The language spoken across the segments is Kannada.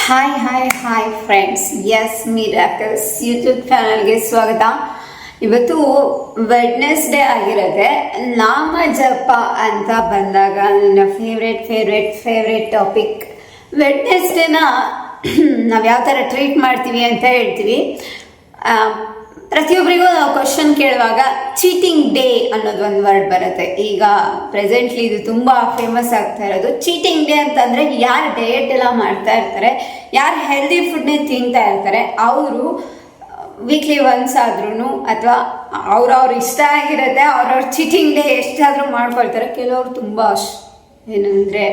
Hi friends. S miracles YouTube ಚಾನಲ್ಗೆ ಸ್ವಾಗತ. ಇವತ್ತು ವೆಡ್ನೆಸ್ಡೇ ಆಗಿರುತ್ತೆ. ನಾಮ ಜಪ ಅಂತ ಬಂದಾಗ ನನ್ನ ಫೇವ್ರೆಟ್ ಟಾಪಿಕ್ ವೆಡ್ನೆಸ್ಡೇನ ನಾವು ಯಾವ ಥರ ಟ್ರೀಟ್ ಮಾಡ್ತೀವಿ ಅಂತ ಹೇಳ್ತೀವಿ. ಪ್ರತಿಯೊಬ್ಬರಿಗೂ ನಾವು ಕ್ವಶನ್ ಕೇಳುವಾಗ ಚೀಟಿಂಗ್ ಡೇ ಅನ್ನೋದು ಒಂದು ವರ್ಡ್ ಬರುತ್ತೆ. ಈಗ ಪ್ರೆಸೆಂಟ್ಲಿ ಇದು ತುಂಬ ಫೇಮಸ್ ಆಗ್ತಾ ಇರೋದು. ಚೀಟಿಂಗ್ ಡೇ ಅಂತಂದರೆ ಯಾರು ಡಯಟ್ ಎಲ್ಲ ಮಾಡ್ತಾ ಇರ್ತಾರೆ, ಯಾರು ಹೆಲ್ದಿ ಫುಡ್ನೇ ತಿಂತಾ ಇರ್ತಾರೆ, ಅವರು ವೀಕ್ಲಿ ಒನ್ಸ್ ಆದ್ರೂ ಅಥವಾ ಅವ್ರವ್ರ ಇಷ್ಟ ಆಗಿರುತ್ತೆ, ಅವ್ರವ್ರ ಚೀಟಿಂಗ್ ಡೇ ಎಷ್ಟಾದರೂ ಮಾಡ್ಕೊಳ್ತಾರೆ. ಕೆಲವರು ತುಂಬ ಏನಂದರೆ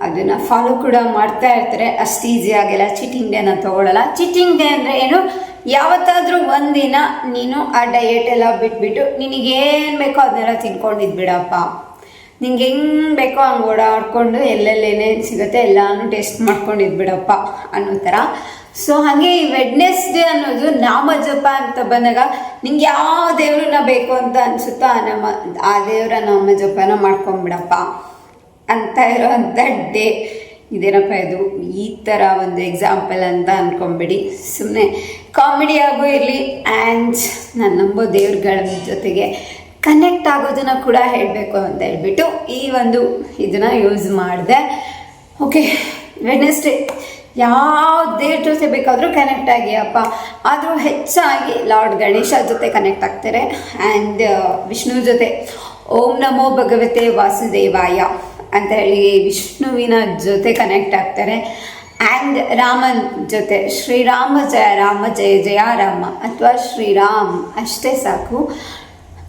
ಅದನ್ನು ಫಾಲೋ ಕೂಡ ಮಾಡ್ತಾ ಇರ್ತಾರೆ. ಅಷ್ಟು ಈಸಿಯಾಗೆಲ್ಲ ಚೀಟಿಂಗ್ ಡೇನ ತೊಗೊಳ್ಳಲ್ಲ. ಚೀಟಿಂಗ್ ಡೇ ಅಂದರೆ ಏನು, ಯಾವತ್ತಾದರೂ ಒಂದಿನ ನೀನು ಆ ಡಯಟ್ ಎಲ್ಲ ಬಿಟ್ಬಿಟ್ಟು ನಿನಗೇನು ಬೇಕೋ ಅದನ್ನೆಲ್ಲ ತಿನ್ಕೊಂಡಿದ್ಬಿಡಪ್ಪ, ನಿಂಗೆ ಹೆಂಗೆ ಬೇಕೋ ಹಂಗೆ ಓಡಾಡ್ಕೊಂಡು ಎಲ್ಲೆಲ್ಲೇನೇನು ಸಿಗುತ್ತೆ ಎಲ್ಲಾನು ಟೇಸ್ಟ್ ಮಾಡ್ಕೊಂಡಿದ್ಬಿಡಪ್ಪ ಅನ್ನೋ ಥರ. ಸೊ ಹಾಗೆ ಈ ವೆಡ್ನೆಸ್ಡೇ ಅನ್ನೋದು ನಾಮ ಜಪ ಅಂತ ಬಂದಾಗ ನಿಂಗೆ ಯಾವ ದೇವ್ರನ್ನ ಬೇಕು ಅಂತ ಅನಿಸುತ್ತೋ ಆ ದೇವರ ನಾಮ ಜಪನ ಮಾಡ್ಕೊಂಬಿಡಪ್ಪ ಅಂತ ಇರೋವಂಥ ಡೇ ಇದೇನಪ್ಪ ಇದು. ಈ ಥರ ಒಂದು ಎಕ್ಸಾಂಪಲ್ ಅಂತ ಅಂದ್ಕೊಂಬಿಡಿ, ಸುಮ್ಮನೆ ಕಾಮಿಡಿಯಾಗೂ ಇರಲಿ. ಆ್ಯಂಡ್ ನಾನು ನಂಬೋ ದೇವ್ರಗಳ ಜೊತೆಗೆ ಕನೆಕ್ಟ್ ಆಗೋದನ್ನು ಕೂಡ ಹೇಳಬೇಕು ಅಂತ ಹೇಳ್ಬಿಟ್ಟು ಈ ಒಂದು ಇದನ್ನು ಯೂಸ್ ಮಾಡಿದೆ. ಓಕೆ, ವೆಡ್ನೆಸ್ಡೇ ಯಾವ ದೇವ್ರ ಜೊತೆ ಬೇಕಾದರೂ ಕನೆಕ್ಟ್ ಆಗಿ ಅಪ್ಪ. ಆದರೂ ಹೆಚ್ಚಾಗಿ ಲಾರ್ಡ್ ಗಣೇಶ ಜೊತೆ ಕನೆಕ್ಟ್ ಆಗ್ತಾರೆ. ಆ್ಯಂಡ್ ವಿಷ್ಣು ಜೊತೆ ಓಂ ನಮೋ ಭಗವತೆ ವಾಸುದೇವಾಯ ಅಂತ ಹೇಳಿ ವಿಷ್ಣುವಿನ ಜೊತೆ ಕನೆಕ್ಟ್ ಆಗ್ತಾರೆ. ಆ್ಯಂಡ್ ರಾಮನ್ ಜೊತೆ ಶ್ರೀರಾಮ ಜಯ ರಾಮ ಜಯ ಜಯ ರಾಮ ಅಥವಾ ಶ್ರೀರಾಮ್ ಅಷ್ಟೇ ಸಾಕು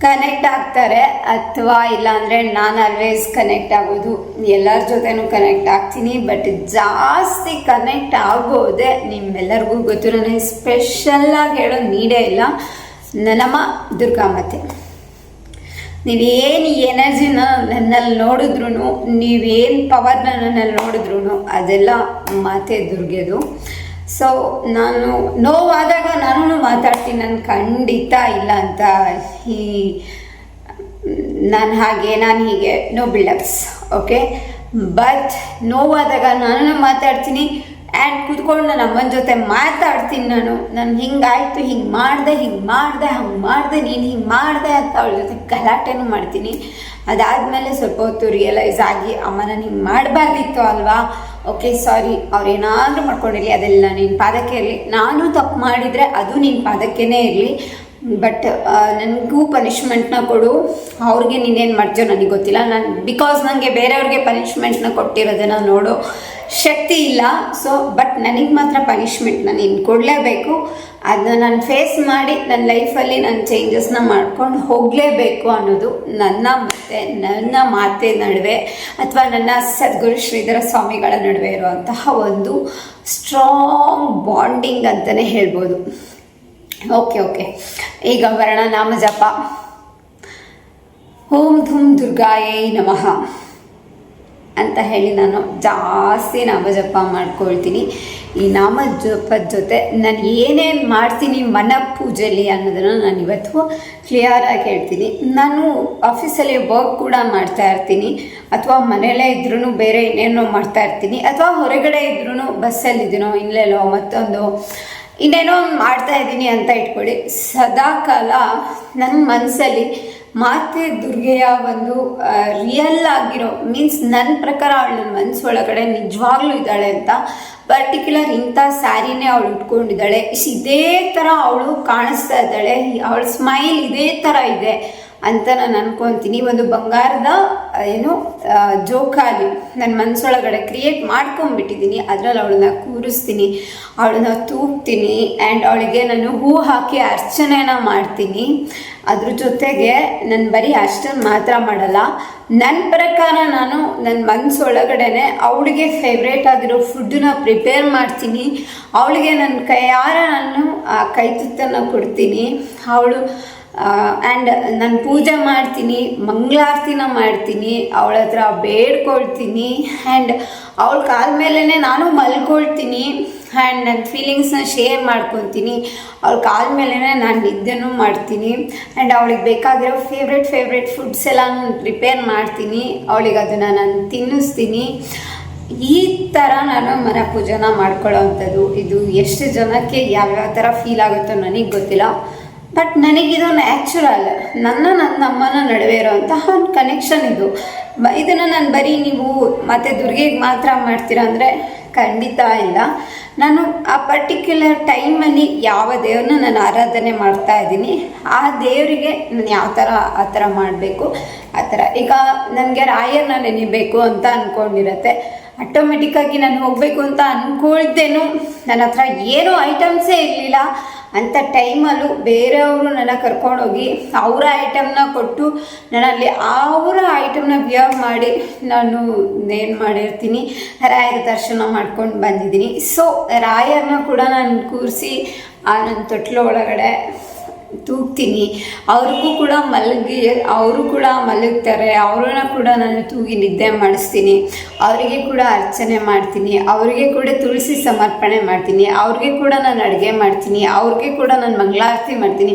ಕನೆಕ್ಟ್ ಆಗ್ತಾರೆ. ಅಥವಾ ಇಲ್ಲಾಂದರೆ ನಾನು ಆಲ್ವೇಸ್ ಕನೆಕ್ಟ್ ಆಗೋದು ಎಲ್ಲರ ಜೊತೆನೂ ಕನೆಕ್ಟ್ ಆಗ್ತೀನಿ. ಬಟ್ ಜಾಸ್ತಿ ಕನೆಕ್ಟ್ ಆಗೋದೆ ನಿಮ್ಮೆಲ್ಲರಿಗೂ ಗೊತ್ತು, ನನಗೆ ಸ್ಪೆಷಲ್ಲಾಗಿ ಹೇಳೋ ನೀಡೇ ಇಲ್ಲ, ನಮ್ಮ ದುರ್ಗಾಮಾತೆ. ನೀವೇನು ಎನರ್ಜಿನ ನನ್ನಲ್ಲಿ ನೋಡಿದ್ರು, ನೀವೇನು ಪವರ್ನ ನನ್ನಲ್ಲಿ ನೋಡಿದ್ರು ಅದೆಲ್ಲ ಮಾತೆ ದುರ್ಗೆದು. ಸೊ ನಾನು ನೋವಾದಾಗ ನಾನು ಮಾತಾಡ್ತೀನಿ, ನಾನು ಖಂಡಿತ ಇಲ್ಲ ಅಂತ ನಾನು ಹೀಗೆ ನೋ ಬಿಲ್ಡಪ್ಸ್. ಓಕೆ, ಬಟ್ ನೋವಾದಾಗ ನಾನು ಮಾತಾಡ್ತೀನಿ. ಆ್ಯಂಡ್ ಕೂತ್ಕೊಂಡು ನಾನು ಅಮ್ಮನ ಜೊತೆ ಮಾತಾಡ್ತೀನಿ. ನಾನು ಹಿಂಗಾಯ್ತು, ಹಿಂಗೆ ಮಾಡಿದೆ ಹಂಗೆ ಮಾಡಿದೆ, ನೀನು ಹಿಂಗೆ ಮಾಡಿದೆ ಅಂತ ಅವಳ ಜೊತೆ ಗಲಾಟೆನೂ ಮಾಡ್ತೀನಿ. ಅದಾದಮೇಲೆ ಸ್ವಲ್ಪ ಹೊತ್ತು ರಿಯಲೈಸ್ ಆಗಿ ಅಮ್ಮ ನಾನು ಹಿಂಗೆ ಮಾಡಬಾರ್ದಿತ್ತು ಅಲ್ವಾ, ಓಕೆ ಸಾರಿ, ಅವ್ರೇನಾದರೂ ಮಾಡ್ಕೊಂಡಿರಲಿ, ಅದೆಲ್ಲ ನಿನ್ನ ಪಾದಕ್ಕೆ ಇರಲಿ. ನಾನು ತಪ್ಪು ಮಾಡಿದರೆ ಅದು ನಿನ್ನ ಪಾದಕ್ಕೇ ಇರಲಿ, ಬಟ್ ನನಗೂ ಪನಿಷ್ಮೆಂಟ್ನ ಕೊಡು. ಅವ್ರಿಗೆ ನೀನೇನು ಮಾಡ್ತೀಯೋ ನನಗೆ ಗೊತ್ತಿಲ್ಲ. ಬಿಕಾಸ್ ನನಗೆ ಬೇರೆಯವ್ರಿಗೆ ಪನಿಷ್ಮೆಂಟ್ನ ಕೊಟ್ಟಿರೋದನ್ನು ನೋಡೋ ಶಕ್ತಿ ಇಲ್ಲ. ಸೊ ಬಟ್ ನನಗೆ ಮಾತ್ರ ಪನಿಷ್ಮೆಂಟ್ನ ನೀನು ಕೊಡಲೇಬೇಕು. ಅದನ್ನ ನಾನು ಫೇಸ್ ಮಾಡಿ ನನ್ನ ಲೈಫಲ್ಲಿ ನನ್ನ ಚೇಂಜಸ್ನ ಮಾಡ್ಕೊಂಡು ಹೋಗಲೇಬೇಕು ಅನ್ನೋದು ನನ್ನ ಮಾತೆ ನಡುವೆ ಅಥವಾ ನನ್ನ ಸದ್ಗುರು ಶ್ರೀಧರ ಸ್ವಾಮಿಗಳ ನಡುವೆ ಇರುವಂತಹ ಒಂದು ಸ್ಟ್ರಾಂಗ್ ಬಾಂಡಿಂಗ್ ಅಂತಲೇ ಹೇಳ್ಬೋದು. ಓಕೆ, ಈಗ ವರ್ಣ ನಾಮ ಜಪ. ಓಂ ಧೂಮ್ ದುರ್ಗಾಯೇ ನಮಃ ಅಂತ ಹೇಳಿ ನಾನು ಜಾಸ್ತಿ ನಾಮಜಪ ಮಾಡ್ಕೊಳ್ತೀನಿ. ಈ ನಾಮ ಜಪದ ಜೊತೆ ನಾನು ಏನೇನು ಮಾಡ್ತೀನಿ ಮನ ಪೂಜೆಯಲ್ಲಿ ಅನ್ನೋದನ್ನು ನಾನು ಇವತ್ತು ಕ್ಲಿಯರಾಗಿ ಹೇಳ್ತೀನಿ. ನಾನು ಆಫೀಸಲ್ಲಿ ವರ್ಕ್ ಕೂಡ ಮಾಡ್ತಾ ಇರ್ತೀನಿ, ಅಥವಾ ಮನೆಯಲ್ಲೇ ಇದ್ರೂ ಬೇರೆ ಇನ್ನೇನೋ ಮಾಡ್ತಾ ಇರ್ತೀನಿ, ಅಥವಾ ಹೊರಗಡೆ ಇದ್ರೂ ಬಸ್ಸಲ್ಲಿದ್ದೀನೋ ಇಲ್ಲೆಲ್ಲೋ ಮತ್ತೊಂದು ಇನ್ನೇನೋ ಮಾಡ್ತಾ ಇದ್ದೀನಿ ಅಂತ ಇಟ್ಕೊಳ್ಳಿ. ಸದಾಕಾಲ ನನ್ನ ಮನಸ್ಸಲ್ಲಿ ಮಾತೆ ದುರ್ಗೆಯ ಒಂದು ರಿಯಲ್ ಆಗಿರೋ ಮೀನ್ಸ್ ನನ್ನ ಪ್ರಕಾರ ಅವಳು ನನ್ನ ಮನಸ್ಸೊಳಗಡೆ ನಿಜವಾಗ್ಲೂ ಇದ್ದಾಳೆ ಅಂತ. ಪರ್ಟಿಕ್ಯುಲರ್ ಇಂಥ ಸ್ಯಾರಿನೇ ಅವಳು ಉಟ್ಕೊಂಡಿದ್ದಾಳೆ, ಇದೇ ಥರ ಅವಳು ಕಾಣಿಸ್ತಾ ಇದ್ದಾಳೆ, ಅವಳ ಸ್ಮೈಲ್ ಇದೇ ಥರ ಇದೆ ಅಂತ ನಾನು ಅನ್ಕೊತೀನಿ. ಒಂದು ಬಂಗಾರದ ಜೋಕಾಲಿ ನನ್ನ ಮನಸ್ಸೊಳಗಡೆ ಕ್ರಿಯೇಟ್ ಮಾಡ್ಕೊಂಡ್ಬಿಟ್ಟಿದ್ದೀನಿ. ಅದರಲ್ಲಿ ಅವಳನ್ನ ಕೂರಿಸ್ತೀನಿ, ಅವಳನ್ನ ತೂಗ್ತೀನಿ, ಆ್ಯಂಡ್ ಅವಳಿಗೆ ನಾನು ಹೂ ಹಾಕಿ ಅರ್ಚನೆನ ಮಾಡ್ತೀನಿ. ಅದ್ರ ಜೊತೆಗೆ ನಾನು ಬರೀ ಅಷ್ಟನ್ನು ಮಾತ್ರ ಮಾಡಲ್ಲ, ನನ್ನ ಪ್ರಕಾರ ನಾನು ನನ್ನ ಮನಸ್ಸೊಳಗಡೆನೆ ಅವಳಿಗೆ ಫೇವ್ರೇಟ್ ಆಗಿರೋ ಫುಡ್ಡನ್ನ ಪ್ರಿಪೇರ್ ಮಾಡ್ತೀನಿ. ಅವಳಿಗೆ ನನ್ನ ಕೈಯಾರ ನಾನು ಆ ಕೈ ತುತ್ತನ್ನು ಕೊಡ್ತೀನಿ. ಅವಳು ಆ್ಯಂಡ್ ನಾನು ಪೂಜೆ ಮಾಡ್ತೀನಿ, ಮಂಗಳಾರತಿನ ಮಾಡ್ತೀನಿ, ಅವಳ ಹತ್ರ ಬೇಡ್ಕೊಳ್ತೀನಿ. ಆ್ಯಂಡ್ ಅವಳ ಕಾಲ ಮೇಲೇ ನಾನು ಮಲ್ಕೊಳ್ತೀನಿ. ಆ್ಯಂಡ್ ನನ್ನ ಫೀಲಿಂಗ್ಸ್ನ ಶೇರ್ ಮಾಡ್ಕೊತೀನಿ. ಅವಳ ಕಾಲ ಮೇಲೇ ನಾನು ನಿದ್ದೆನೂ ಮಾಡ್ತೀನಿ. ಆ್ಯಂಡ್ ಅವಳಿಗೆ ಬೇಕಾಗಿರೋ ಫೇವ್ರೆಟ್ ಫುಡ್ಸ್ ಎಲ್ಲ ನಾನು ಪ್ರಿಪೇರ್ ಮಾಡ್ತೀನಿ. ಅವಳಿಗೆ ಅದನ್ನು ನಾನು ತಿನ್ನಿಸ್ತೀನಿ. ಈ ಥರ ನಾನು ಮನೆ ಪೂಜೆನ ಮಾಡ್ಕೊಳ್ಳೋ ಅಂಥದ್ದು. ಇದು ಎಷ್ಟು ಜನಕ್ಕೆ ಯಾವ್ಯಾವ ಥರ ಫೀಲ್ ಆಗುತ್ತೋ ನನಗೆ ಗೊತ್ತಿಲ್ಲ, ಬಟ್ ನನಗಿದು ನ್ಯಾಚುರಲ್. ನನ್ನ ಅಮ್ಮನ ನಡುವೆ ಇರೋವಂತಹ ಒಂದು ಕನೆಕ್ಷನ್ ಇದು. ಇದನ್ನು ನಾನು ಬರೀ ನೀವು ಮತ್ತು ದುರ್ಗೆಗೆ ಮಾತ್ರ ಮಾಡ್ತೀರಾ ಅಂದರೆ ಖಂಡಿತ ಇಲ್ಲ. ನಾನು ಆ ಪರ್ಟಿಕ್ಯುಲರ್ ಟೈಮಲ್ಲಿ ಯಾವ ದೇವ್ರನ್ನ ನಾನು ಆರಾಧನೆ ಮಾಡ್ತಾ ಇದ್ದೀನಿ, ಆ ದೇವರಿಗೆ ನಾನು ಯಾವ ಥರ ಆ ಥರ ಮಾಡಬೇಕು ಆ ಥರ. ಈಗ ನನಗೆ ರಾಯರನ್ನ ನೆನಿಬೇಕು ಅಂತ ಅಂದ್ಕೊಂಡಿರತ್ತೆ, ಆಟೋಮೆಟಿಕ್ಕಾಗಿ ನಾನು ಹೋಗಬೇಕು ಅಂತ ಅಂದ್ಕೊಳ್ತೇನು, ನನ್ನ ಹತ್ರ ಏನೂ ಐಟಮ್ಸೇ ಇರಲಿಲ್ಲ ಅಂಥ ಟೈಮಲ್ಲೂ ಬೇರೆಯವರು ನನ್ನ ಕರ್ಕೊಂಡೋಗಿ ಅವರ ಐಟಮ್ನ ಕೊಟ್ಟು ನಾನಲ್ಲಿ ಅವರ ಐಟಮ್ನ ವಿಯರ್ ಮಾಡಿ ನಾನು ಏನು ಮಾಡಿರ್ತೀನಿ, ರಾಯರ ದರ್ಶನ ಮಾಡ್ಕೊಂಡು ಬಂದಿದ್ದೀನಿ. ಸೊ ರಾಯರನ್ನ ಕೂಡ ನಾನು ಕೂರಿಸಿ ನನ್ನ ತೊಟ್ಲ ಒಳಗಡೆ ತೂಗ್ತೀನಿ. ಅವ್ರಿಗೂ ಕೂಡ ಅವರು ಕೂಡ ಮಲಗ್ತಾರೆ, ಅವ್ರನ್ನ ಕೂಡ ನಾನು ತೂಗಿ ನಿದ್ದೆ ಮಾಡಿಸ್ತೀನಿ. ಅವರಿಗೆ ಕೂಡ ಅರ್ಚನೆ ಮಾಡ್ತೀನಿ, ಅವರಿಗೆ ಕೂಡ ತುಳಸಿ ಸಮರ್ಪಣೆ ಮಾಡ್ತೀನಿ, ಅವ್ರಿಗೆ ಕೂಡ ನಾನು ಅಡುಗೆ ಮಾಡ್ತೀನಿ, ಅವ್ರಿಗೆ ಕೂಡ ನಾನು ಮಂಗಳಾರತಿ ಮಾಡ್ತೀನಿ,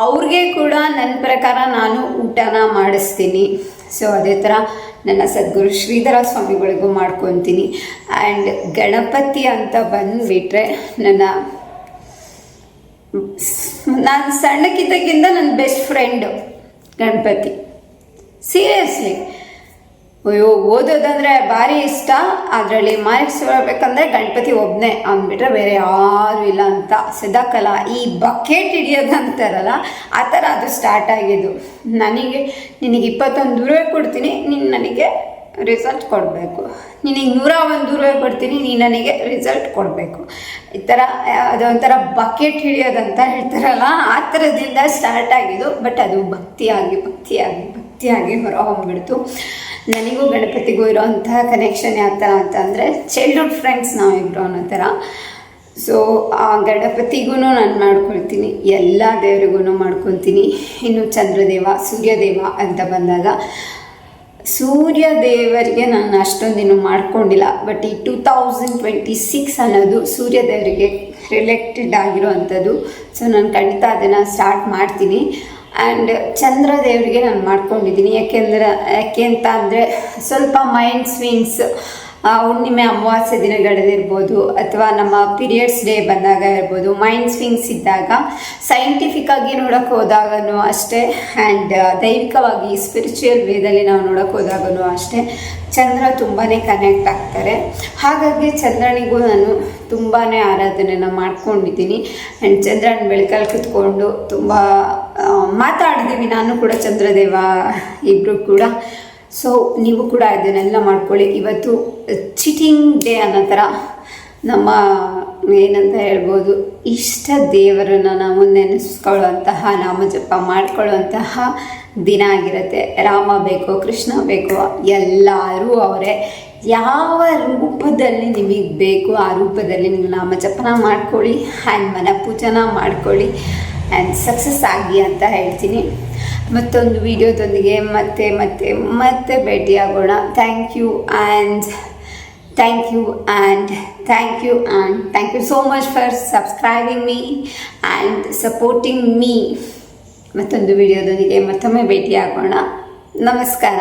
ಅವ್ರಿಗೆ ಕೂಡ ನನ್ನ ಪ್ರಕಾರ ನಾನು ಊಟನ ಮಾಡಿಸ್ತೀನಿ. ಸೊ ಅದೇ ಥರ ನನ್ನ ಸದ್ಗುರು ಶ್ರೀಧರ ಸ್ವಾಮಿಗಳಿಗೂ ಮಾಡ್ಕೊತೀನಿ. ಆ್ಯಂಡ್ ಗಣಪತಿ ಅಂತ ಬಂದುಬಿಟ್ರೆ ನಾನು ಸಣ್ಣಕ್ಕಿದ್ದಾಗಿಂದ ನನ್ನ ಬೆಸ್ಟ್ ಫ್ರೆಂಡು ಗಣಪತಿ. ಸೀರಿಯಸ್ಲಿ, ಅಯ್ಯೋ ಓದೋದಂದರೆ ಭಾರಿ ಇಷ್ಟ. ಅದರಲ್ಲಿ ಮಾರ್ಕ್ಸ್ ಬರಬೇಕಂದ್ರೆ ಗಣಪತಿ ಒಬ್ಬನೇ ಅಂದ್ಬಿಟ್ರೆ ಬೇರೆ ಯಾರೂ ಇಲ್ಲ ಅಂತ. ಸದಾಕಾಲ ಈ ಬಕೆಟ್ ಹಿಡಿಯೋದಂತಾರಲ್ಲ ಆ ಥರ ಅದು ಸ್ಟಾರ್ಟ್ ಆಗಿದ್ದು. ನಿನಗೆ 21 ರೂಪಾಯಿ ಕೊಡ್ತೀನಿ, ನೀನು ನನಗೆ ರಿಸಲ್ಟ್ ಕೊಡಬೇಕು, ನಿನಗೆ 101 ರೂಪಾಯಿ ಕೊಡ್ತೀನಿ, ನೀನು ನನಗೆ ರಿಸಲ್ಟ್ ಕೊಡಬೇಕು. ಈ ಥರ ಅದೊಂಥರ ಬಕೆಟ್ ಹಿಡಿಯೋದಂತ ಹೇಳ್ತಾರಲ್ಲ, ಆ ಥರದಿಂದ ಸ್ಟಾರ್ಟ್ ಆಗಿದ್ದು. ಬಟ್ ಅದು ಭಕ್ತಿಯಾಗಿ ಹೊರ ಹೋಗ್ಬಿಡ್ತು. ನನಗೂ ಗಣಪತಿಗೂ ಇರೋವಂತಹ ಕನೆಕ್ಷನ್ ಯಾವ ಥರ ಅಂತಂದರೆ ಚೈಲ್ಡ್ಹುಡ್ ಫ್ರೆಂಡ್ಸ್ ನಾವಿಬ್ಬರು ಅನ್ನೋ ಥರ. ಸೊ ಆ ಗಣಪತಿಗೂ ನಾನು ಮಾಡ್ಕೊಳ್ತೀನಿ, ಎಲ್ಲ ದೇವರಿಗೂ ಮಾಡ್ಕೊತೀನಿ. ಇನ್ನು ಚಂದ್ರದೇವ, ಸೂರ್ಯದೇವ ಅಂತ ಬಂದಾಗ ಸೂರ್ಯ ದೇವರಿಗೆ ನಾನು ಅಷ್ಟೊಂದಿನ್ನು ಮಾಡ್ಕೊಂಡಿಲ್ಲ. ಬಟ್ ಈ 2026 ಅನ್ನೋದು ಸೂರ್ಯ ದೇವರಿಗೆ ರಿಲೇಟೆಡ್ ಆಗಿರೋ ಅಂಥದ್ದು. ಸೊ ನಾನು ಖಂಡಿತ ಅದನ್ನು ಸ್ಟಾರ್ಟ್ ಮಾಡ್ತೀನಿ. ಆ್ಯಂಡ್ ಚಂದ್ರ ದೇವರಿಗೆ ನಾನು ಮಾಡ್ಕೊಂಡಿದ್ದೀನಿ. ಯಾಕೆ ಅಂತ ಅಂದರೆ ಸ್ವಲ್ಪ ಮೈಂಡ್ ಸ್ವಿಂಗ್ಸ್, ಹುಣ್ಣಿಮೆ ಅಮಾವಾಸ್ಯೆ ದಿನಗಳಲ್ಲಿರ್ಬೋದು ಅಥವಾ ನಮ್ಮ ಪೀರಿಯಡ್ಸ್ ಡೇ ಬಂದಾಗ ಇರ್ಬೋದು, ಮೈಂಡ್ ಸ್ವಿಂಗ್ಸ್ ಇದ್ದಾಗ ಸೈಂಟಿಫಿಕ್ಕಾಗಿ ನೋಡೋಕ್ಕೆ ಹೋದಾಗೂ ಅಷ್ಟೇ, ಆ್ಯಂಡ್ ದೈವಿಕವಾಗಿ ಸ್ಪಿರಿಚುವಲ್ ವೇದಲ್ಲಿ ನಾವು ನೋಡೋಕ್ಕೆ ಹೋದಾಗೂ ಅಷ್ಟೇ ಚಂದ್ರ ತುಂಬಾ ಕನೆಕ್ಟ್ ಆಗ್ತಾರೆ. ಹಾಗಾಗಿ ಚಂದ್ರನಿಗೂ ನಾನು ತುಂಬಾ ಆರಾಧನೆಯನ್ನು ಮಾಡ್ಕೊಂಡಿದ್ದೀನಿ. ಆ್ಯಂಡ್ ಚಂದ್ರನ ಬೆಳಕಲ್ಲಿ ಕುತ್ಕೊಂಡು ತುಂಬ ಮಾತಾಡಿದ್ದೀವಿ, ನಾನು ಕೂಡ ಚಂದ್ರದೇವ ಇಬ್ಬರು ಕೂಡ. ಸೊ ನೀವು ಕೂಡ ಇದನ್ನೆಲ್ಲ ಮಾಡ್ಕೊಳ್ಳಿ. ಇವತ್ತು ಚೀಟಿಂಗ್ ಡೇ ಅನ್ನೋ ಥರ ನಮ್ಮ ಏನಂತ ಹೇಳ್ಬೋದು, ಇಷ್ಟ ದೇವರನ್ನು ನಾವು ನೆನೆಸ್ಕೊಳ್ಳುವಂತಹ, ನಾಮಜಪ ಮಾಡ್ಕೊಳ್ಳುವಂತಹ ದಿನ ಆಗಿರುತ್ತೆ. ರಾಮ ಬೇಕೋ ಕೃಷ್ಣ ಬೇಕೋ ಎಲ್ಲರೂ ಅವರೇ. ಯಾವ ರೂಪದಲ್ಲಿ ನಿಮಗೆ ಬೇಕು ಆ ರೂಪದಲ್ಲಿ ನೀವು ನಾಮಜಪನ ಮಾಡ್ಕೊಳ್ಳಿ, ಆ್ಯಂಡ್ ಮನ ಪೂಜನ ಮಾಡ್ಕೊಳ್ಳಿ, ಆ್ಯಂಡ್ ಸಕ್ಸಸ್ ಆಗಿ ಅಂತ ಹೇಳ್ತೀನಿ. ಮತ್ತೊಂದು ವಿಡಿಯೋದೊಂದಿಗೆ ಮತ್ತೆ ಭೇಟಿಯಾಗೋಣ. Thank you so much for subscribing me and supporting me. ಮತ್ತೊಂದು ವಿಡಿಯೋದೊಂದಿಗೆ ಮತ್ತೊಮ್ಮೆ ಭೇಟಿಯಾಗೋಣ. ನಮಸ್ಕಾರ.